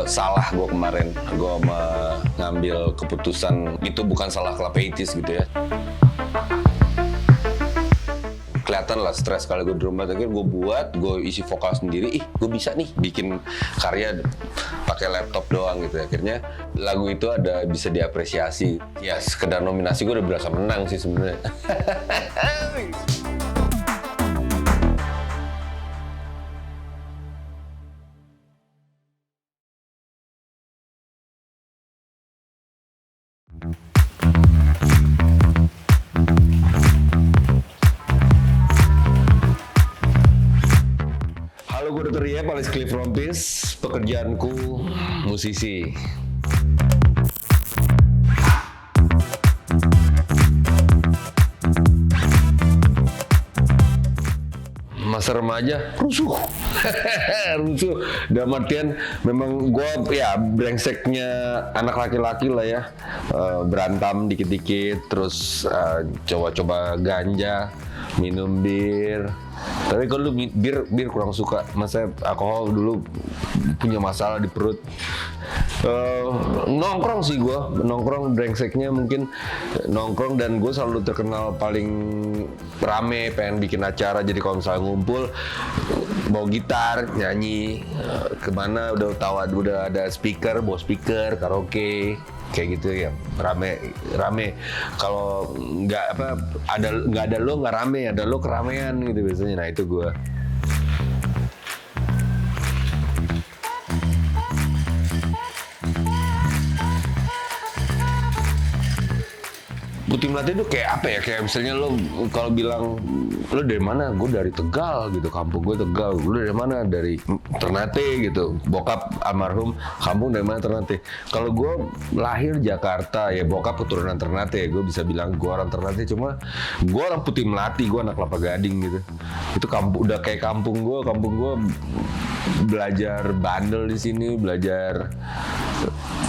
salah gue kemarin. Gue ngambil keputusan itu bukan salah Klapeitis gitu ya. Kelihatan lah stres kalau gue di rumah. Akhirnya gue isi vokal sendiri. Gue bisa nih bikin karya pakai laptop doang gitu. Akhirnya lagu itu bisa diapresiasi. Ya sekedar nominasi gue udah berasa menang sih sebenarnya. Halo, gue Dr. Yep, alias Cliff Rompis. Pekerjaanku musisi. Masa remaja rusuh. Rusuh dalam artian memang gue ya brengseknya anak laki-laki lah ya. Berantem dikit-dikit, terus coba-coba ganja, minum bir. Tapi kalau bir kurang suka. Masa alkohol dulu punya masalah di perut. Nongkrong sih gue, nongkrong brengseknya mungkin nongkrong, dan gue selalu terkenal paling rame, pengen bikin acara. Jadi kalau misalnya ngumpul bawa gitar, nyanyi, kemana udah tahu udah ada speaker, bawa speaker, karaoke, kayak gitu ya, rame. Kalau nggak ada lo nggak rame, ada lo keramaian gitu biasanya. Nah itu gue. Putih Melati itu kayak apa ya? Kayak misalnya lo kalau bilang lo dari mana? Gue dari Tegal gitu, kampung gue Tegal. Lo dari mana? Dari Ternate gitu. Bokap almarhum, kampung dari mana? Ternate. Kalau gue lahir Jakarta ya, bokap keturunan Ternate. Gue bisa bilang gue orang Ternate, cuma gue orang Putih Melati. Gue anak Kelapa Gading gitu. Itu kampung, udah kayak kampung gue. Kampung gue belajar bandel di sini, belajar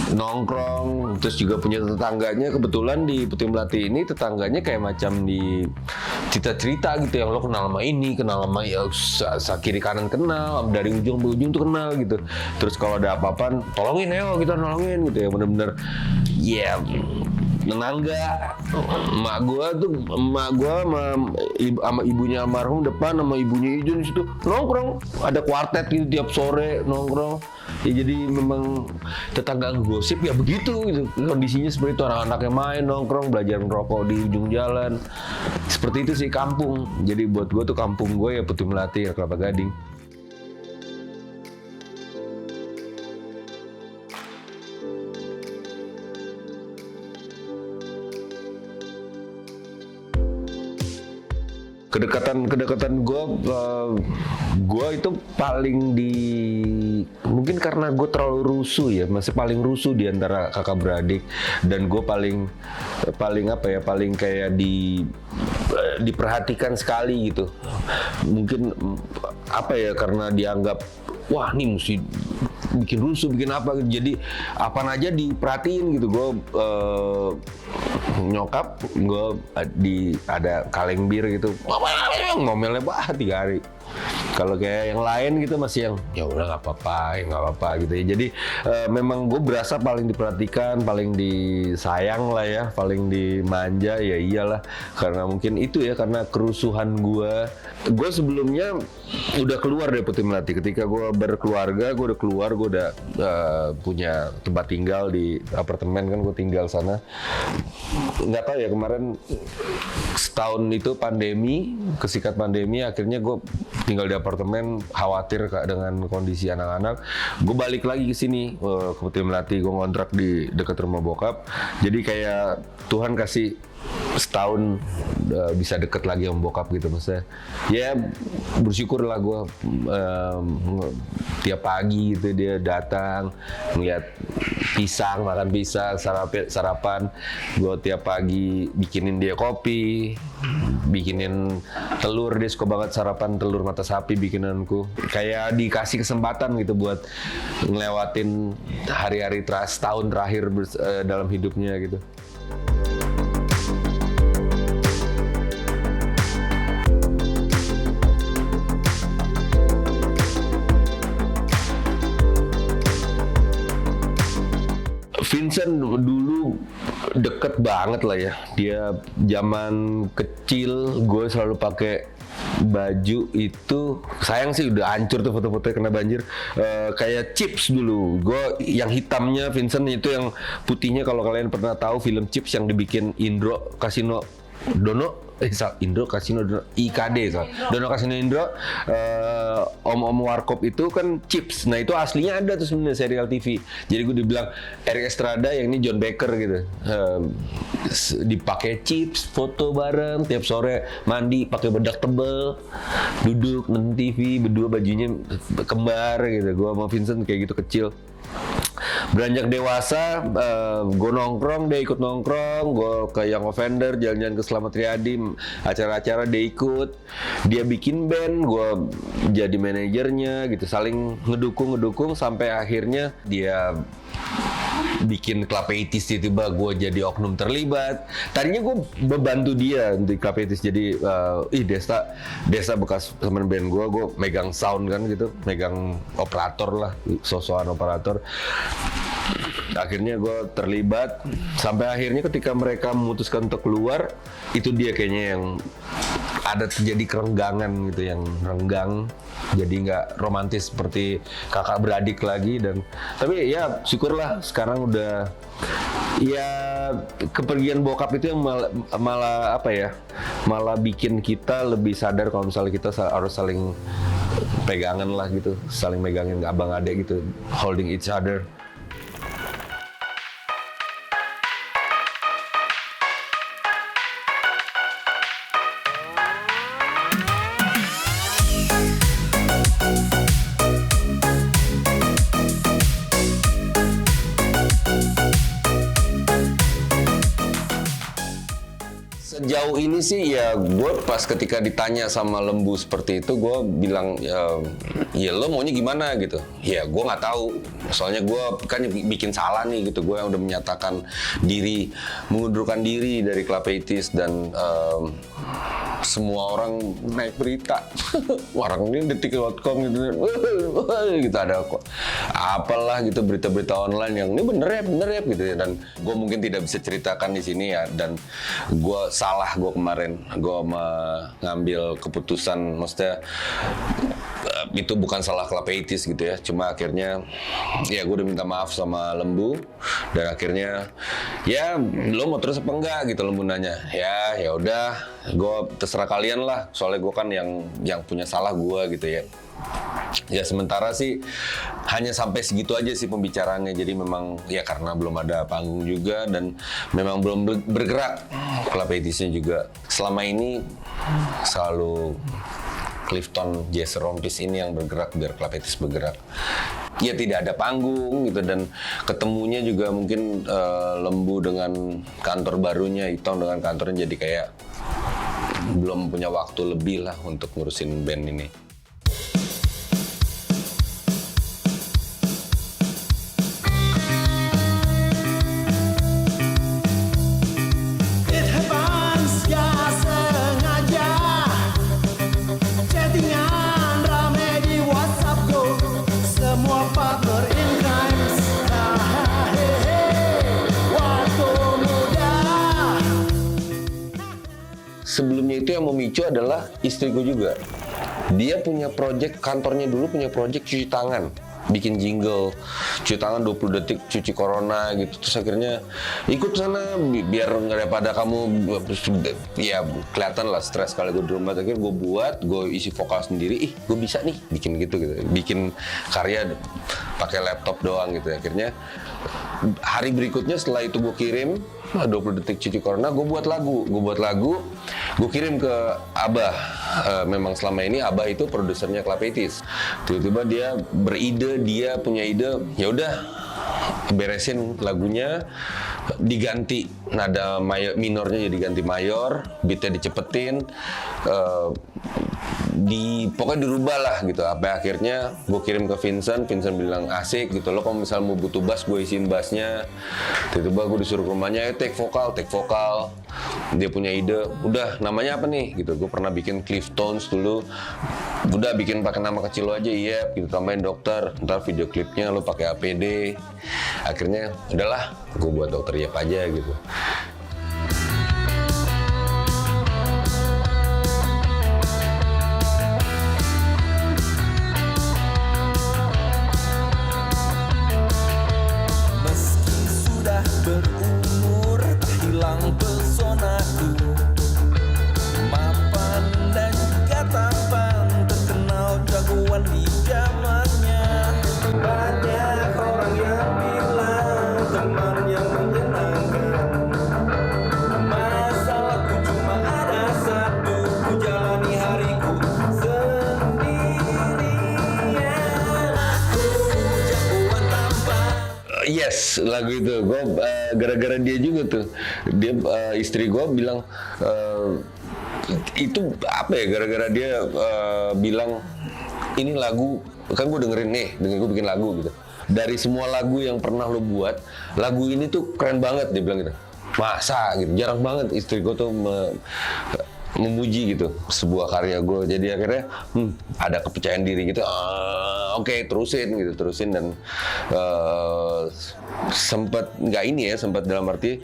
nongkrong, terus juga punya tetangganya. Kebetulan di Putih Melati ini tetangganya kayak macam di cerita-cerita gitu, yang lo kenal sama ini, kenal sama ya kiri kanan kenal, dari ujung ke ujung tuh kenal gitu. Terus kalau ada apa-apaan, tolongin ya, kita nolongin gitu ya, bener-bener ya menangga. Emak gua sama ibunya almarhum depan, sama ibunya Ijun di situ nongkrong, ada kuartet gitu tiap sore nongkrong. Ya jadi memang tetangga gosip ya begitu gitu. Kondisinya seperti itu, anak-anaknya main nongkrong, belajar merokok di ujung jalan. Seperti itu sih kampung. Jadi buat gue tuh kampung gue ya Putih Melati ya, Kelapa Gading. Kedekatan gue itu paling mungkin karena gue terlalu rusuh ya, masih paling rusuh di antara kakak beradik, dan gue paling kayak diperhatikan sekali gitu. Mungkin karena dianggap wah ini mesti bikin rusuh, bikin apa gitu. Jadi apa aja diperhatiin gitu. Gue nyokap gue ada kaleng bir gitu, ngomelnya 3 hari. Kalau kayak yang lain gitu masih yang ya udah nggak apa-apa gitu ya. Jadi memang gue berasa paling diperhatikan, paling disayang lah ya, paling dimanja ya iyalah, karena mungkin itu ya, karena kerusuhan gue sebelumnya udah keluar dari Putih Melati. Ketika gue berkeluarga, gue udah punya tempat tinggal di apartemen kan, gue tinggal sana. Nggak tahu ya, kemarin setahun itu kesikat pandemi, akhirnya gue tinggal di apartemen, khawatir dengan kondisi anak-anak. Gue balik lagi ke sini, ke Putih Melati. Gue ngontrak di dekat rumah bokap. Jadi kayak Tuhan kasih setahun bisa deket lagi sama bokap gitu, maksudnya. Ya bersyukur lah gue, tiap pagi gitu dia datang, ngeliat pisang, makan pisang, sarapan. Gue tiap pagi bikinin dia kopi, bikinin telur. Dia suka banget sarapan telur mata sapi bikinanku. Kayak dikasih kesempatan gitu buat ngelewatin hari-hari setahun terakhir dalam hidupnya gitu. Vincent dulu deket banget lah ya. Dia zaman kecil gue selalu pakai baju itu, sayang sih udah hancur tuh foto-fotonya kena banjir. Kayak Chips dulu. Gue yang hitamnya Vincent, itu yang putihnya kalau kalian pernah tahu film Chips yang dibikin Indro Kasino Dono. Indro Kasino Dono, IKD Dono Kasino Indro, Om Warkop itu kan Chips. Nah itu aslinya ada tuh sebenarnya serial TV. Jadi gue dibilang Eric Estrada, yang ini John Baker gitu. Dipakai Chips, foto bareng tiap sore, mandi pakai bedak tebel, duduk nonton TV berdua, bajunya kembar gitu. Gue sama Vincent kayak gitu kecil. Beranjak dewasa, gue nongkrong, dia ikut nongkrong. Gue ke Young Offender, jalan-jalan ke Slamet Riyadi, acara-acara dia ikut. Dia bikin band, gue jadi manajernya gitu, saling ngedukung sampai akhirnya dia bikin Club 80s, tiba-tiba gue jadi oknum terlibat. Tadinya gue membantu dia untuk Club 80s, jadi Desa bekas teman band gue megang sound kan gitu, megang operator lah, sosokan operator. Akhirnya gue terlibat sampai akhirnya ketika mereka memutuskan untuk keluar, itu dia kayaknya yang ada terjadi kerenggangan gitu, yang renggang, jadi nggak romantis seperti kakak beradik lagi. Dan tapi ya syukurlah sekarang udah, ya kepergian bokap itu yang malah apa ya, malah bikin kita lebih sadar kalau misalnya kita harus saling pegangan lah gitu, saling megangin abang adek gitu, holding each other. Sejauh ini sih ya, gue pas ketika ditanya sama Lembu seperti itu, gue bilang ya lo maunya gimana gitu. Ya gue nggak tahu, soalnya gue kan bikin salah nih gitu. Gue yang udah menyatakan diri, mengundurkan diri dari Club 80s, dan semua orang naik berita. Orang ini detik.com gitu ada kok apalah gitu, berita-berita online yang ini bener ya gitu ya. Dan gue mungkin tidak bisa ceritakan di sini ya, dan gue salah gue kemarin, gue mengambil keputusan, maksudnya itu bukan salah Club 80s gitu ya, cuma akhirnya ya gue udah minta maaf sama Lembu, dan akhirnya ya lo mau terus apa enggak gitu. Lembu nanya, ya udah, gue terserah kalian lah, soalnya gue kan yang punya salah gue gitu ya. Ya sementara sih hanya sampai segitu aja sih pembicaraannya. Jadi memang ya karena belum ada panggung juga, dan memang belum bergerak Club 80s-nya juga. Selama ini selalu Clifton Jazz Rompis ini yang bergerak biar Club 80s bergerak. Ya tidak ada panggung gitu, dan ketemunya juga mungkin Lembu dengan kantor barunya, Itong dengan kantornya, jadi kayak belum punya waktu lebih lah untuk ngurusin band ini. Sebelumnya itu yang memicu adalah istriku juga. Dia punya project, kantornya dulu punya project cuci tangan. Bikin jingle, cuci tangan 20 detik, cuci corona gitu. Terus akhirnya ikut sana biar daripada kamu ya kelihatan lah stres kalau gue di rumah. Akhirnya gue buat, gue isi vokal sendiri. Gue bisa nih bikin gitu. Bikin karya pakai laptop doang gitu. Akhirnya hari berikutnya setelah itu gue kirim 20 detik cuci corona, gue buat lagu, gue kirim ke Abah. Memang selama ini Abah itu produsernya Club 80s. Tiba-tiba dia beride, dia punya ide, ya udah beresin lagunya, diganti nada minornya jadi ganti mayor, beatnya dicepetin, pokoknya dirubah lah gitu. Sampai akhirnya gue kirim ke Vincent bilang asik gitu. Lo kalau misal mau butuh bass, gue isiin bassnya. Tiba-tiba gue disuruh ke rumahnya, take vokal. Dia punya ide, udah namanya apa nih gitu. Gue pernah bikin Cliftones dulu. Udah bikin pakai nama kecil lo aja, iya gitu, tambahin dokter. Ntar video klipnya lo pakai APD. Akhirnya udahlah, gue buat Dokter Yep aja gitu. Berumur tak hilang pesonaku, mapan dan juga tampan, terkenal jagoan di zamannya. Banyak orang yang bilang teman yang menyenangkan, masalahku cuma ada satu, ku jalani hariku sendirian. Aku jagoan tampan. Yes, lagu itu gue gara-gara dia juga tuh. Dia istri gue bilang itu apa ya? Gara-gara dia bilang ini lagu kan gue dengerin gue bikin lagu gitu. Dari semua lagu yang pernah lo buat, lagu ini tuh keren banget, dia bilang gitu. Masa gitu, jarang banget istri gue tuh memuji gitu sebuah karya gue. Jadi akhirnya ada kepercayaan diri gitu. Oke, terusin dan sempat sempat dalam arti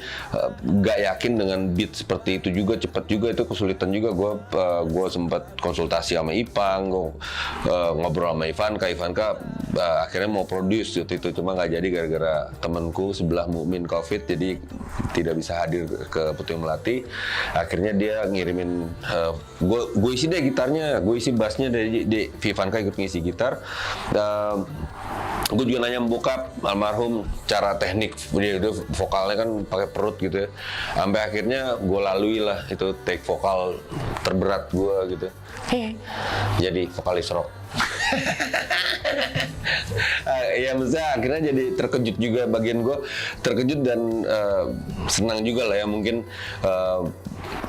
nggak yakin dengan beat seperti itu juga, cepat juga, itu kesulitan juga. Gue sempat konsultasi sama Ipang, gue ngobrol sama Ivanka akhirnya mau produce gitu itu, cuma nggak jadi gara-gara temanku sebelah Mukmin COVID, jadi tidak bisa hadir ke Putu Melati. Akhirnya dia ngirimin gue isi deh gitarnya, gue isi bassnya, dari Ivanka ikut ngisi gitar. Gue juga nanya bokap almarhum cara teknik dia vokalnya kan pakai perut gitu ya. Sampai akhirnya gue lalui lah itu take vokal terberat gue gitu. Jadi vokalis rock. Ya maksudnya akhirnya jadi terkejut juga, bagian gue terkejut dan senang juga lah ya, mungkin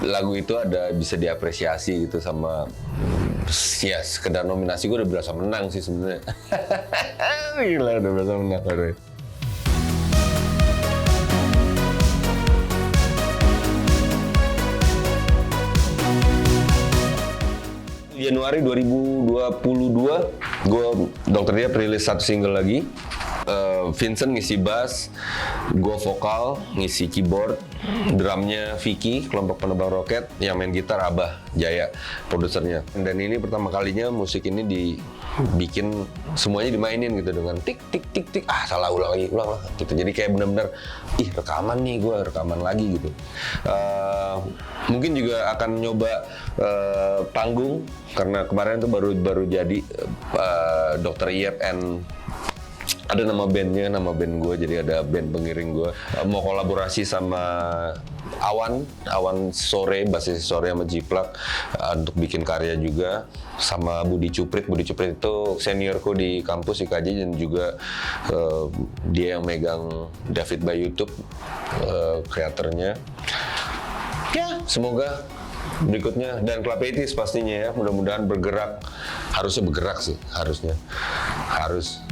lagu itu ada bisa diapresiasi gitu sama ya sekedar nominasi. Gue udah berasa menang sih sebenarnya. Gila, udah berasa menang. Januari 2022, gue Dokter Yep rilis satu single lagi. Vincent ngisi bass, gue vokal, ngisi keyboard, drumnya Vicky, kelompok penerbang roket, yang main gitar Abah Jaya, produsernya. Dan ini pertama kalinya musik ini dibikin semuanya dimainin gitu dengan tik tik tik tik, salah ulang lagi gitu. Jadi kayak benar-benar rekaman lagi gitu. Mungkin juga akan nyoba panggung, karena kemarin tuh baru jadi Dokter Yep and ada nama band gue, jadi ada band pengiring gue. Mau kolaborasi sama Awan Sore, basis Sore sama Jiplak untuk bikin karya juga, sama Budi Cuprit itu seniorku di kampus IKJ, dan juga dia yang megang David by YouTube, kreatornya. Ya, semoga berikutnya, dan Klapetis pastinya ya, mudah-mudahan harusnya bergerak sih, harus